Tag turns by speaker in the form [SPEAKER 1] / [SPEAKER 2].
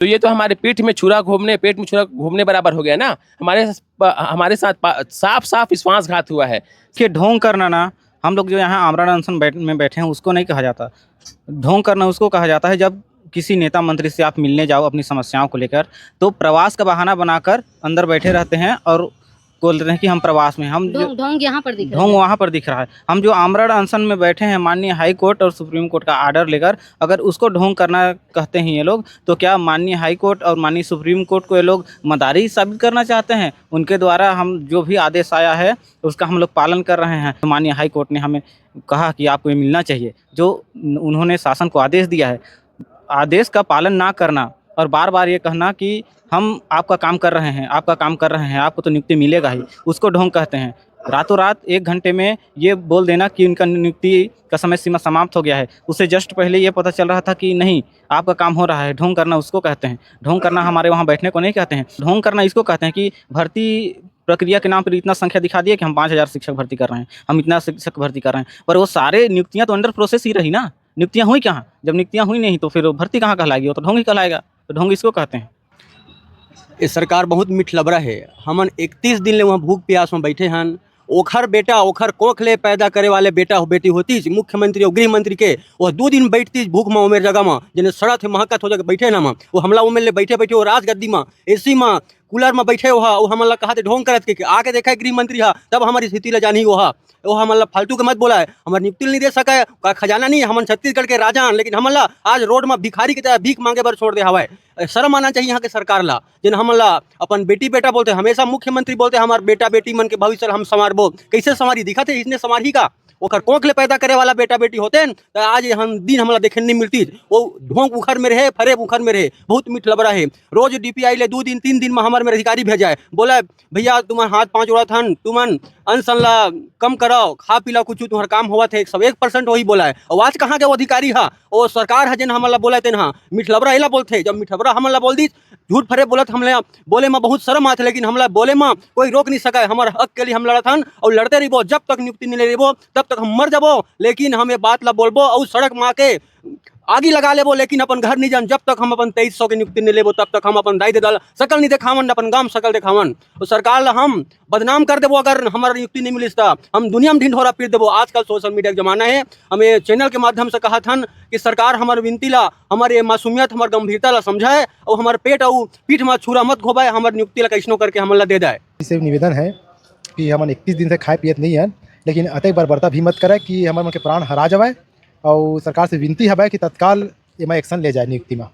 [SPEAKER 1] तो ये तो हमारे पेट में छुरा घूमने बराबर हो गया ना। हमारे साथ साफ साफ विश्वासघात हुआ है
[SPEAKER 2] कि ढोंग करना ना, हम लोग जो यहाँ आमरण अनशन में बैठे हैं उसको नहीं कहा जाता। ढोंग करना उसको कहा जाता है जब किसी नेता मंत्री से आप मिलने जाओ अपनी समस्याओं को लेकर, तो प्रवास का बहाना बनाकर अंदर बैठे रहते हैं और बोल रहे हैं कि हम प्रवास में। हम
[SPEAKER 3] ढोंग यहाँ पर दिख रहा है,
[SPEAKER 2] ढोंग वहाँ पर दिख रहा है। हम जो आमरण अनशन में बैठे हैं माननीय हाई कोर्ट और सुप्रीम कोर्ट का आर्डर लेकर, अगर उसको ढोंग करना कहते हैं ये लोग, तो क्या माननीय हाई कोर्ट और माननीय सुप्रीम कोर्ट को ये लोग मदारी साबित करना चाहते हैं? उनके द्वारा हम जो भी आदेश आया है उसका हम लोग पालन कर रहे हैं। माननीय हाई कोर्ट ने हमें कहा कि आपको ये मिलना चाहिए, जो उन्होंने शासन को आदेश दिया है। आदेश का पालन ना करना और बार बार ये कहना कि हम आपका काम कर रहे हैं, आपका काम कर रहे हैं, आपको तो नियुक्ति मिलेगा ही, उसको ढोंग कहते हैं। रातों रात 1 घंटे में ये बोल देना कि उनका नियुक्ति का समय सीमा समाप्त हो गया है, उससे जस्ट पहले ये पता चल रहा था कि नहीं आपका काम हो रहा है। ढोंग करना उसको कहते हैं। ढोंग करना हमारे वहाँ बैठने को नहीं कहते हैं। ढोंग करना इसको कहते हैं कि भर्ती प्रक्रिया के नाम पर इतना संख्या दिखा दिया कि हम 5000 शिक्षक भर्ती कर रहे हैं, हम इतना शिक्षक भर्ती कर रहे हैं, पर वो सारे नियुक्तियाँ तो अंडर प्रोसेस ही रही ना। नियुक्तियाँ हुई कहाँ? जब नियुक्तियाँ हुई नहीं तो फिर भर्ती कहाँ कहलाएगी? वो तो ढोंग ही कहलाएगा। तो ढोंग इसको कहते हैं।
[SPEAKER 4] ये सरकार बहुत मिठलबरा है। हमन 31 दिन ले वहाँ भूख प्यास में बैठे हन। ओखर बेटा ओखर कोख ले पैदा करे वाले बेटा बेटी होती मुख्यमंत्री और गृह मंत्री के, वो 2 दिन बैठती भूख में उमेर जगह में जिन्हें सड़क महकत हो जाकर बैठे ना, वो हमला उमेर ले बैठे बैठे वो राजगद्दी में एसी में कूलर में बैठे वो हमला कहा थे ढोंग करत के आके देखा गृह मंत्री हा, तब हमारी स्थिति ले जानी वो हमला फालतू के मत बोला है। हमारे नियुक्ति नहीं दे सका है, खजाना नहीं, हम छत्तीसगढ़ के राजा हैं, लेकिन हमला आज रोड में भिखारी की तरह भीख मांगे बर छोड़ दे हवा है। शर्म आना चाहिए यहाँ के सरकार ला, जिन हमला अपन बेटी बेटा बोलते, हमेशा मुख्यमंत्री बोलते हमारे बेटा बेटी मन के भविष्य हम संवारबो। कैसे संवारी दिखा थे इसने संवारी का? ओखर कोख ले पैदा करे वाला बेटा बेटी होते हैं तो आज हम दिन हमला देखे नहीं मिलती। वो ढोंग उखर में रहे, फरेब उखर में रहे, बहुत मीठ लबरा है। रोज DPI ले 2 दिन 3 दिन में हमारे में अधिकारी भेजा है, बोला भैया तुम्हारे हाथ पाँच उड़ा था, तुमन अनशन ला कम कराओ, खा पीला कुछ तुम्हारा काम हुआ थे, सब 1% वही बोला है। और आज कहाँ के वो अधिकारी हा, वो सरकार है जिन हमला बोला थे ना मीठ लबरा इला बोलते। जब मीठ लबरा हमला बोल दी, झूठ फरे बोलत, हमले बोले में बहुत शर्म आते, लेकिन हमला बोले में कोई रोक नहीं सका है। हमारे हक के लिए हम लड़ा था और लड़ते रहिबो, जब तक नियुक्ति नहीं ले रहिबो तब तक हम मर जाबो। लेकिन हम ये बात ला बोलबो और सड़क में आके आगी लगा लेबो, लेकिन अपन घर नहीं जान जब तक हम अपन 2300 की नियुक्ति नहीं लेबो, तब तक हम अपन दाई दे दल सकल नहीं देखावन, अपन गांव सकल देखावन। और सरकार ला हम बदनाम कर देबो अगर हमारा नियुक्ति नहीं मिली, हम दुनिया में ढिंढोरा पीट देबो। आजकल सोशल मीडिया का जमाना है। हमें चैनल के माध्यम से कहा था कि सरकार हमारे विनती ला, हमारे मासूमियत हमारे गंभीरता ला समझाए और हमारे पेट और पीठ में छुरा मत घोबाए, हमारे नियुक्ति ला कैसनो करके हमला दे जाए।
[SPEAKER 5] इससे निवेदन है कि हम 31 दिन से खाए पियत नहीं है, लेकिन अतः बर्बरता भी मत करे कि हमारे मन के प्राण हरा जाए। और सरकार से विनती है कि तत्काल एमा एक्शन ले जाए नियुक्ति में।